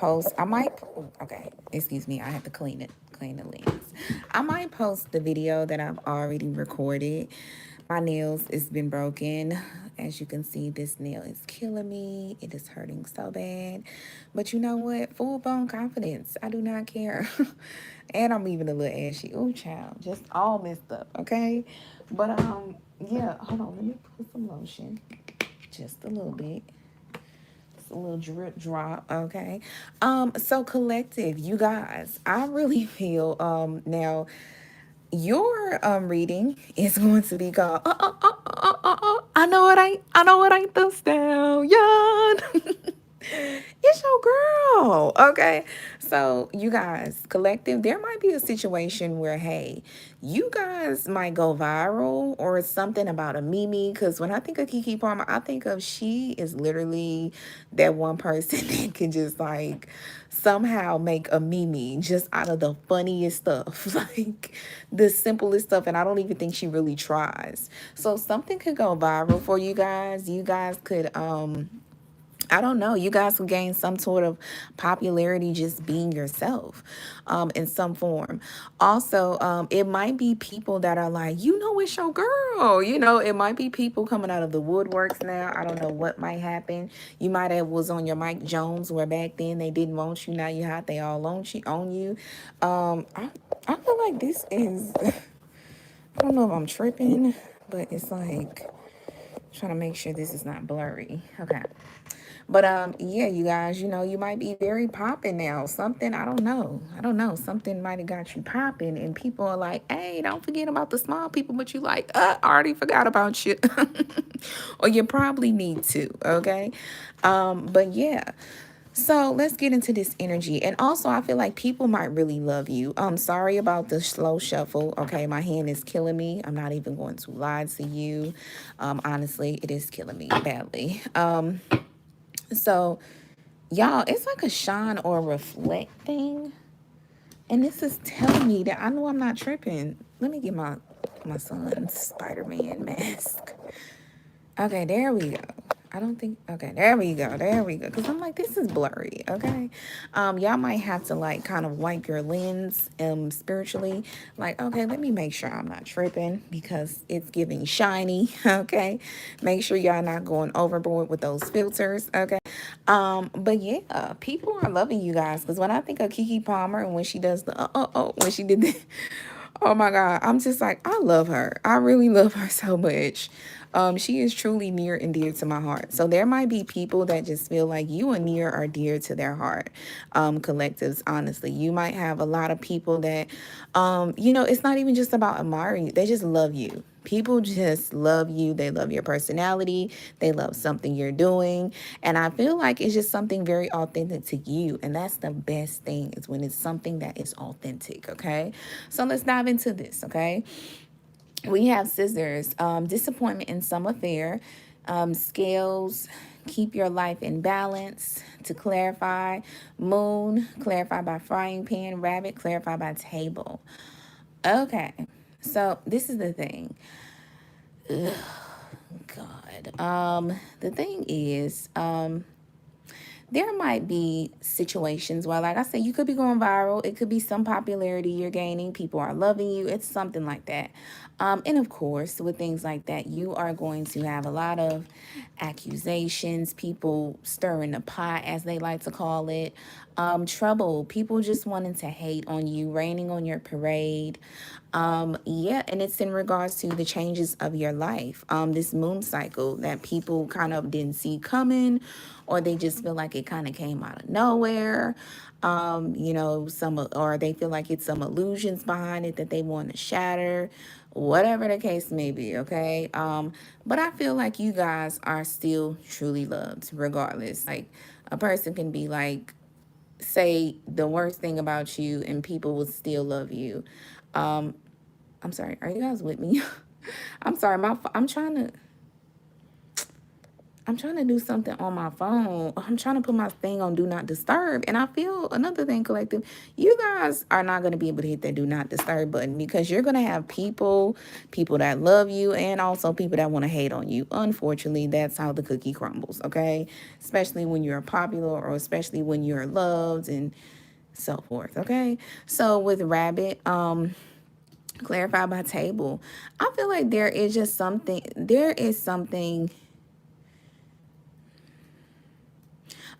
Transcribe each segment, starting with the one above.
post. I might, okay, excuse me. I have to clean the lens. I might post the video that I've already recorded. My nails has been broken. As you can see, this nail is killing me. It is hurting so bad. But you know what? Full blown confidence. I do not care. And I'm even a little ashy. Oh, child. Just all messed up, okay? But, yeah. Hold on. Let me put some lotion. Just a little bit. Just a little drip drop, okay? So collective, you guys, I really feel, now, your reading is going to be called I know it ain't the stallion. It's your girl, okay? So you guys, collective, there might be a situation where, hey, you guys might go viral, or it's something about a Mimi, because when I think of Keke Palmer, I think of she is literally that one person that can just like somehow make a Mimi just out of the funniest stuff, like the simplest stuff, and I don't even think she really tries. So something could go viral for you guys. You guys could I don't know. You guys will gain some sort of popularity just being yourself in some form. Also, it might be people that are like, you know, it's your girl. You know, it might be people coming out of the woodworks now. I don't know what might happen. You might have was on your Mike Jones, where back then they didn't want you. Now you hot. They all on you. I feel like this is, I don't know if I'm tripping, but it's like, trying to make sure this is not blurry. Okay. But yeah, you guys, you know, you might be very popping now. Something, I don't know. I don't know. Something might have got you popping, and people are like, hey, don't forget about the small people, but you like, I already forgot about you. Or you probably need to, okay? But yeah. So let's get into this energy. And also, I feel like people might really love you. I'm sorry about the slow shuffle. Okay, my hand is killing me. I'm not even going to lie to you. Honestly, it is killing me badly. So, y'all, it's like a shine or reflect thing. And this is telling me that I know I'm not tripping. Let me get my son's Spider-Man mask. Okay, there we go. I don't think, okay, there we go. Because I'm like, this is blurry, okay? Y'all might have to, like, kind of wipe your lens spiritually. Like, okay, let me make sure I'm not tripping, because it's giving shiny, okay? Make sure y'all not going overboard with those filters, okay? But yeah, people are loving you guys, because when I think of Keke Palmer and when she does the, when she did the, oh my God, I'm just like, I love her. I really love her so much. She is truly near and dear to my heart. So there might be people that just feel like you and near are dear to their heart. Collectives, honestly. You might have a lot of people that, you know, it's not even just about admiring you. They just love you. People just love you. They love your personality. They love something you're doing. And I feel like it's just something very authentic to you. And that's the best thing, is when it's something that is authentic, okay? So let's dive into this, okay? We have scissors, disappointment in some affair, scales, keep your life in balance, to clarify, moon, clarify by frying pan, rabbit, clarify by table. Okay, so this is the thing. Ugh, God. The thing is, there might be situations where, like I said, you could be going viral. It could be some popularity you're gaining. People are loving you. It's something like that. And of course, with things like that, you are going to have a lot of accusations, people stirring the pot, as they like to call it, trouble, people just wanting to hate on you, raining on your parade. Yeah, and it's in regards to the changes of your life. This moon cycle that people kind of didn't see coming, or they just feel like it kind of came out of nowhere. You know, or they feel like it's some illusions behind it that they want to shatter, whatever the case may be, okay? But I feel like you guys are still truly loved, regardless. Like, a person can be like, say the worst thing about you, and people will still love you. I'm sorry, are you guys with me? I'm sorry, I'm trying to, I'm trying to do something on my phone. I'm trying to put my thing on do not disturb. And I feel another thing, collective, you guys are not going to be able to hit that do not disturb button because you're going to have people that love you and also people that want to hate on you. Unfortunately, that's how the cookie crumbles, okay? Especially when you're popular or especially when you're loved and so forth, okay? So with Rabbit, clarified by table, I feel like there is something.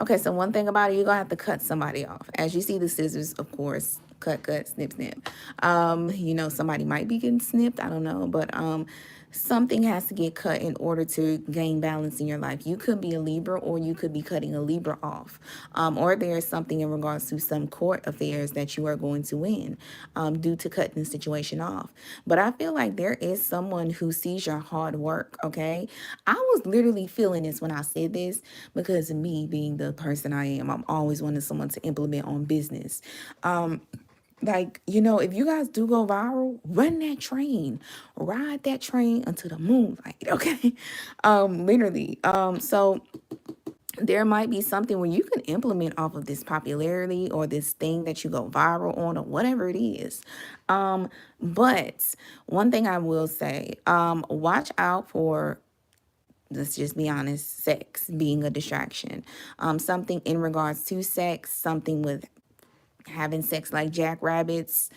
Okay, so one thing about it, you're gonna have to cut somebody off. As you see the scissors, of course, cut, snip, snip. Somebody might be getting snipped, I don't know, but something has to get cut in order to gain balance in your life. You could be a Libra or you could be cutting a Libra off. Or there is something in regards to some court affairs that you are going to win due to cutting the situation off. But I feel like there is someone who sees your hard work, okay? I was literally feeling this when I said this because of me being the person I am. I'm always wanting someone to implement on business. If you guys do go viral, run that train, ride that train until the moonlight, okay? Literally. So there might be something where you can implement off of this popularity or this thing that you go viral on or whatever it is. But one thing I will say, watch out for, let's just be honest, sex being a distraction. Something in regards to sex, something with having sex like jackrabbits.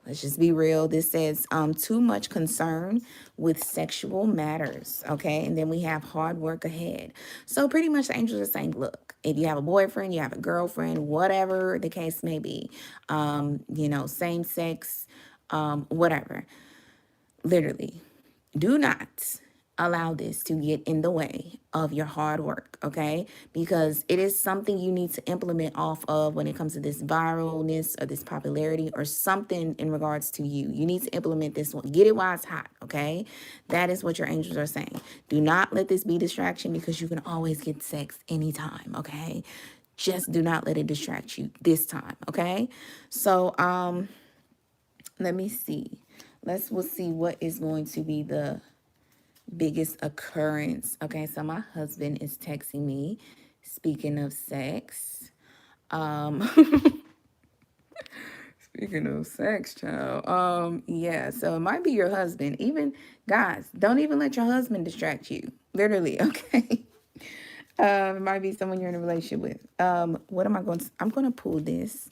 Let's just be real. This says too much concern with sexual matters. Okay. And then we have hard work ahead. So pretty much the angels are saying, look, if you have a boyfriend, you have a girlfriend, whatever the case may be, same sex, whatever, literally, do not allow this to get in the way of your hard work, okay? Because it is something you need to implement off of when it comes to this viralness or this popularity or something in regards to you. You need to implement this one. Get it while it's hot, okay? That is what your angels are saying. Do not let this be distraction because you can always get sex anytime, okay? Just do not let it distract you this time, okay? So, let me see. We'll see what is going to be the biggest occurrence. Okay, so my husband is texting me. Speaking of sex, speaking of sex, child. Yeah, so it might be your husband. Even guys, don't even let your husband distract you. Literally, okay. It might be someone you're in a relationship with. What am I going to? I'm going to pull this.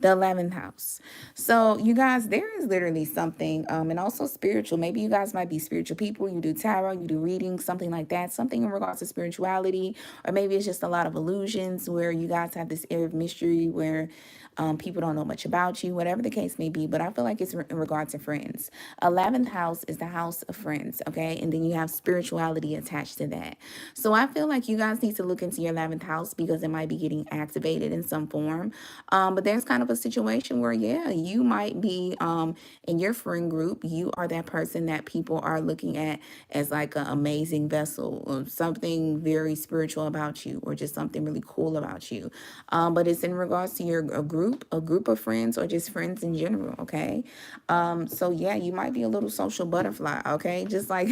The 11th house. So you guys, there is literally something, and also spiritual. Maybe you guys might be spiritual people. You do tarot, you do reading, something like that. Something in regards to spirituality, or maybe it's just a lot of illusions where you guys have this air of mystery where people don't know much about you, whatever the case may be. But I feel like it's in regards to friends. 11th house is the house of friends, okay? And then you have spirituality attached to that. So I feel like you guys need to look into your 11th house because it might be getting activated in some form. But there's kind of a situation where, yeah, you might be in your friend group, you are that person that people are looking at as like an amazing vessel or something very spiritual about you or just something really cool about you. But it's in regards to a group of friends or just friends in general, okay? So yeah, you might be a little social butterfly, okay? Just like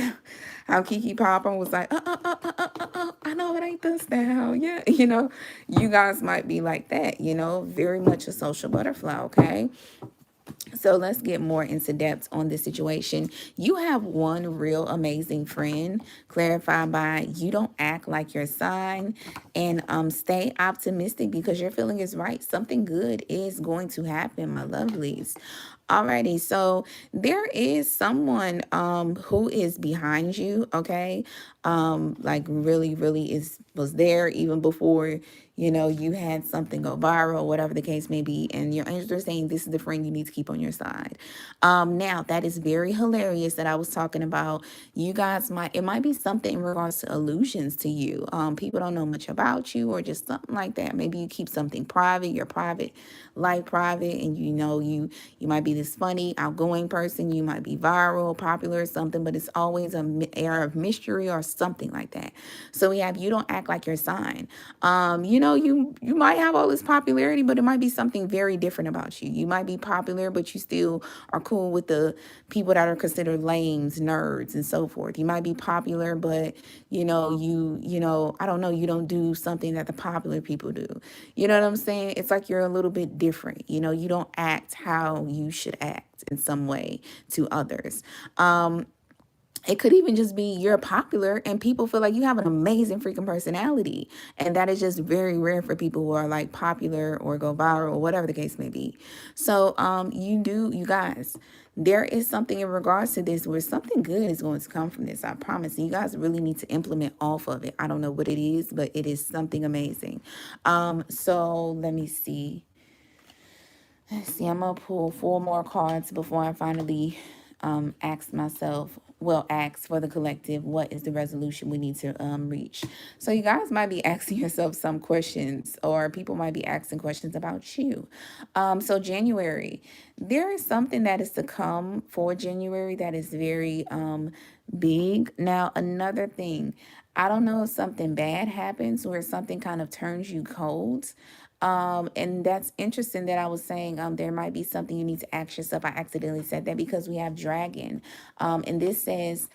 how Kiki Popper was like, I know it ain't this now. Yeah, you guys might be like that, very much a social butterfly, okay? So let's get more into depth on this situation. You have one real amazing friend, clarified by you don't act like your sign, and stay optimistic because your feeling is right. Something good is going to happen, my lovelies. Alrighty, so there is someone who is behind you, okay? Like really, really was there even before you had something go viral, whatever the case may be, and your angels are saying this is the friend you need to keep on your side. Now that is very hilarious that I was talking about. You guys it might be something in regards to illusions to you. People don't know much about you or just something like that. Maybe you keep something private, your private life private, and you might be this funny, outgoing person. You might be viral, popular or something, but it's always an air of mystery or something like that. So we have you don't act like your sign. know, you might have all this popularity, but it might be something very different about you. You might be popular, but you still are cool with the people that are considered lames, nerds, and so forth. You might be popular, but I don't know, you don't do something that the popular people do. You know what I'm saying? It's like you're a little bit different. You don't act how you should act in some way to others. It could even just be you're popular and people feel like you have an amazing freaking personality. And that is just very rare for people who are like popular or go viral or whatever the case may be. So you guys, there is something in regards to this where something good is going to come from this. I promise you guys really need to implement off of it. I don't know what it is, but it is something amazing. So let me see. Let's see, I'm going to pull 4 more cards before I finally ask for the collective, what is the resolution we need to reach? So you guys might be asking yourself some questions, or people might be asking questions about you. So January, there is something that is to come for January that is very big. Now, another thing, I don't know if something bad happens or something kind of turns you cold. And that's interesting that I was saying there might be something you need to ask yourself. I accidentally said that because we have dragon. And this says,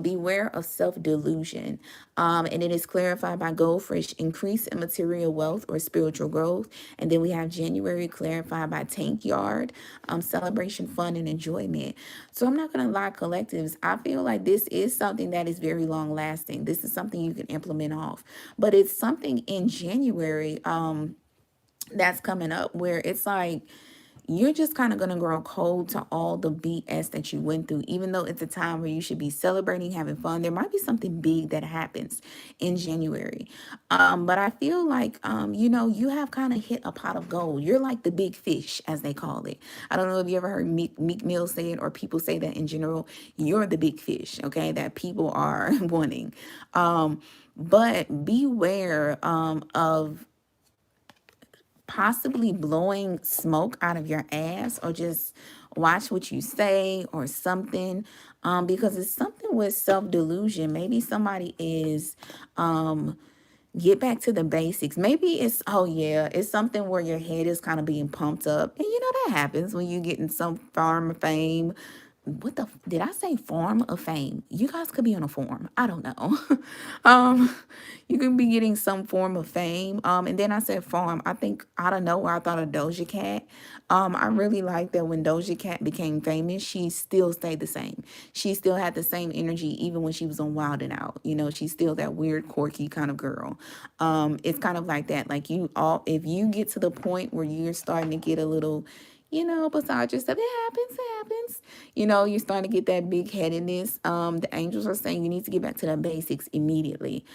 beware of self-delusion. And it is clarified by goldfish, increase in material wealth or spiritual growth. And then we have January clarified by tank yard, celebration, fun, and enjoyment. So I'm not going to lie, collectives. I feel like this is something that is very long lasting. This is something you can implement off. But it's something in January, that's coming up where it's like you're just kind of going to grow cold to all the BS that you went through. Even though it's a time where you should be celebrating, having fun, there might be something big that happens in January. But I feel like you have kind of hit a pot of gold. You're like the big fish, as they call it. I don't know if you ever heard Meek Mill say it, or people say that in general. You're the big fish, okay, that people are wanting. But beware of possibly blowing smoke out of your ass, or just watch what you say or something, because it's something with self-delusion. Maybe somebody is get back to the basics. Maybe it's something where your head is kind of being pumped up, and that happens when you get in some form of fame. Did I say form of fame? You guys could be on a form. I don't know. You could be getting some form of fame. And then I said farm. I think out of nowhere I thought of Doja Cat. I really like that when Doja Cat became famous, she still stayed the same. She still had the same energy even when she was on Wild 'N Out. She's still that weird, quirky kind of girl. It's kind of like that. Like if you get to the point where you're starting to get a little beside yourself, it happens. You're starting to get that big headedness. The angels are saying you need to get back to the basics immediately.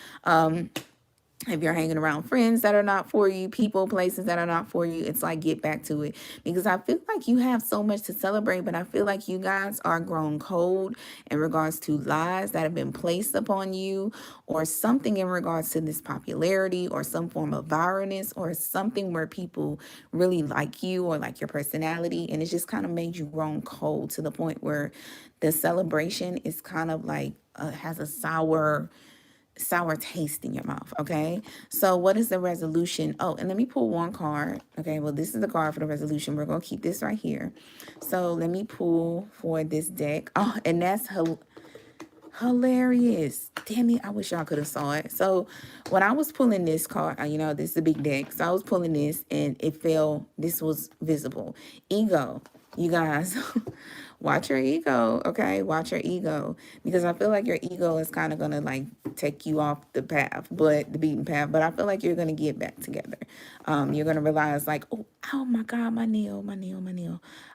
If you're hanging around friends that are not for you, people, places that are not for you, it's like get back to it. Because I feel like you have so much to celebrate, but I feel like you guys are grown cold in regards to lies that have been placed upon you, or something in regards to this popularity, or some form of viralness, or something where people really like you or like your personality, and it's just kind of made you grown cold to the point where the celebration is kind of like has a sour taste in your mouth. Okay, so what is the resolution? Oh, and let me pull one card. Okay, well, this is the card for the resolution. We're gonna keep this right here. So let me pull for this deck. Oh, and that's hilarious. Damn it, I wish y'all could have saw it. So when I was pulling this card, this is a big deck, so I was pulling this and it fell. This was visible. Ego, you guys. Watch your ego, okay? Watch your ego, because I feel like your ego is kind of going to like take you off the beaten path, but I feel like you're going to get back together. You're going to realize like, oh my God, my nail.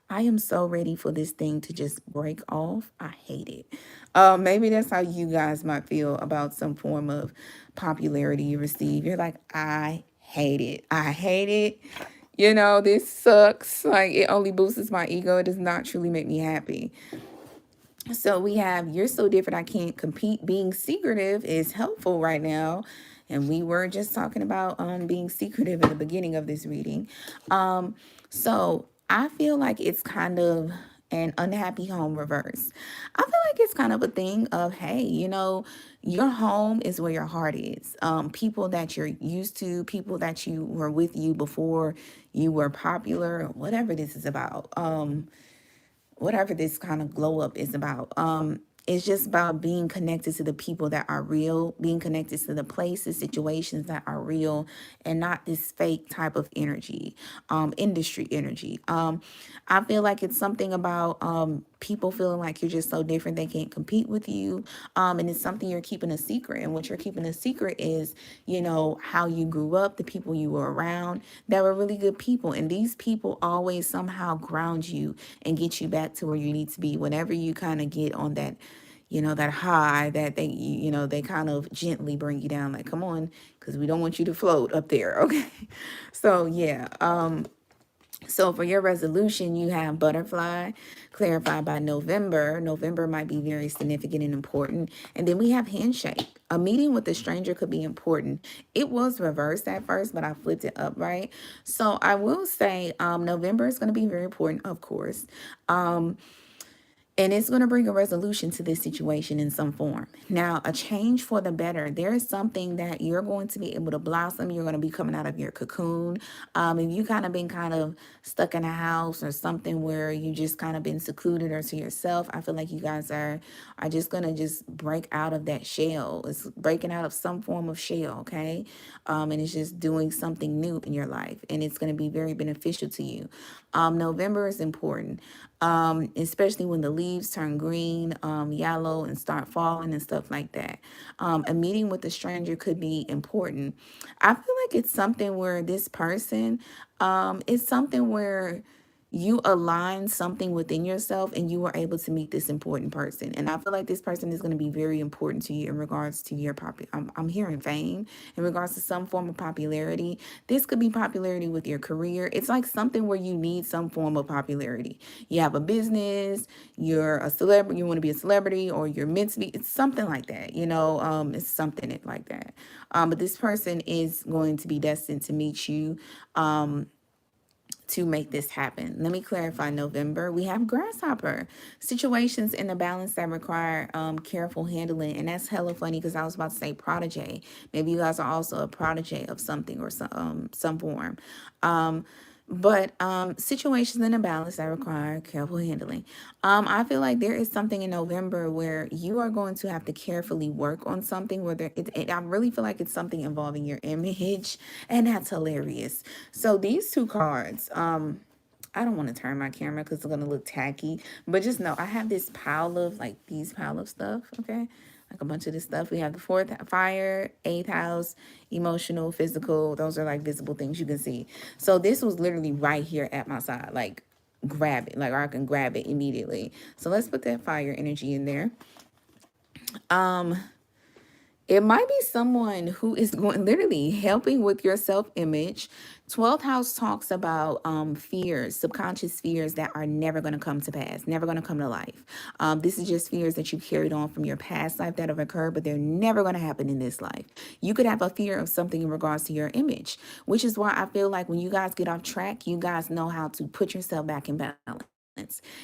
I am so ready for this thing to just break off. I hate it. Maybe that's how you guys might feel about some form of popularity you receive. You're like, I hate it. This sucks. Like, it only boosts my ego. It does not truly make me happy. So we have, you're so different, I can't compete. Being secretive is helpful right now. And we were just talking about being secretive in the beginning of this reading. So I feel like it's kind of, and unhappy home reverse. I feel like it's kind of a thing of, hey, your home is where your heart is. People that you're used to, people that you were with you before you were popular, or whatever this is about. Whatever this kind of glow up is about. It's just about being connected to the people that are real, being connected to the places, situations that are real, and not this fake type of energy, industry energy. I feel like it's something about people feeling like you're just so different they can't compete with you. And it's something you're keeping a secret. And what you're keeping a secret is, how you grew up, the people you were around that were really good people. And these people always somehow ground you and get you back to where you need to be whenever you kind of get on that that high that they kind of gently bring you down, like, come on, because we don't want you to float up there. Okay. So yeah. So for your resolution, you have butterfly, clarified by November. November might be very significant and important. And then we have handshake. A meeting with a stranger could be important. It was reversed at first, but I flipped it up, right? So I will say November is going to be very important, of course. And it's going to bring a resolution to this situation in some form. Now, a change for the better. There is something that you're going to be able to blossom. You're going to be coming out of your cocoon. If you kind of been kind of stuck in a house or something where you just kind of been secluded or to yourself, I feel like you guys are just going to just break out of that shell. It's breaking out of some form of shell, okay? And it's just doing something new in your life. And it's going to be very beneficial to you. November is important. Especially when the leaves turn green, yellow, and start falling and stuff like that. A meeting with a stranger could be important. I feel like it's something where this person, it's something where you align something within yourself and you were able to meet this important person. And I feel like this person is going to be very important to you in regards to your I'm hearing fame, in regards to some form of popularity. This could be popularity with your career. It's like something where you need some form of popularity. You have a business, you're a celebrity, you want to be a celebrity, or you're meant to be. It's something like that, it's something like that. But this person is going to be destined to meet you. To make this happen. Let me clarify November. We have grasshopper. Situations in the balance that require careful handling. And that's hella funny because I was about to say protege. Maybe you guys are also a protege of something or some form. But situations in a balance that require careful handling. I feel like there is something in November where you are going to have to carefully work on something where I really feel like it's something involving your image, and that's hilarious. So these two cards, I don't want to turn my camera because it's going to look tacky, but just know I have this pile of these pile of stuff, okay? Like a bunch of this stuff. We have the fourth fire, eighth house, emotional, physical. Those are like visible things you can see. So this was literally right here at my side. Like, grab it. Like, or I can grab it immediately. So let's put that fire energy in there. It might be someone who is going literally helping with your self-image. 12th house talks about fears, subconscious fears that are never going to come to pass, never going to come to life. This is just fears that you carried on from your past life that have occurred, but they're never going to happen in this life. You could have a fear of something in regards to your image, which is why I feel like when you guys get off track, you guys know how to put yourself back in balance.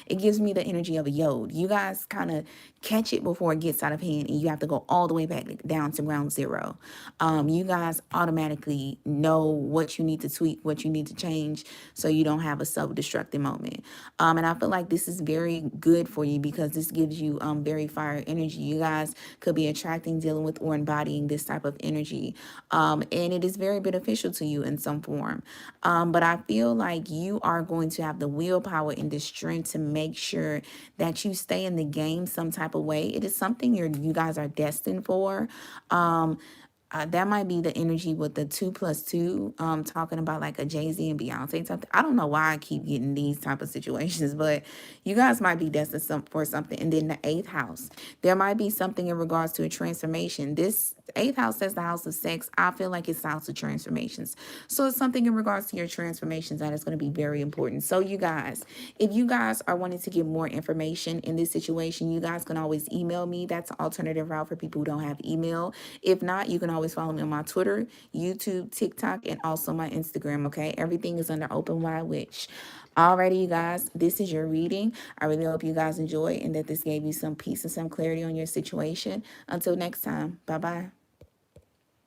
It gives me the energy of a yod. You guys kind of catch it before it gets out of hand, and you have to go all the way back down to ground zero. You guys automatically know what you need to tweak, what you need to change, so you don't have a self-destructive moment. And I feel like this is very good for you because this gives you very fire energy. You guys could be attracting, dealing with, or embodying this type of energy. And it is very beneficial to you in some form. But I feel like you are going to have the willpower and the strength to make sure that you stay in the game some type of way. It is something you guys are destined for. That might be the energy with the 2+2, talking about like a Jay-Z and Beyonce type. I don't know why I keep getting these type of situations, but you guys might be destined for something. And then the 8th house, there might be something in regards to a transformation. This 8th house says the house of sex. I feel like it's the house of transformations. So it's something in regards to your transformations that is going to be very important. So you guys, if you guys are wanting to get more information in this situation, you guys can always email me. That's an alternative route for people who don't have email. If not, you can always always follow me on my Twitter, YouTube, TikTok, and also my Instagram, okay? Everything is under Open Wide Witch. Alrighty, you guys, this is your reading. I really hope you guys enjoy and that this gave you some peace and some clarity on your situation. Until next time, bye-bye.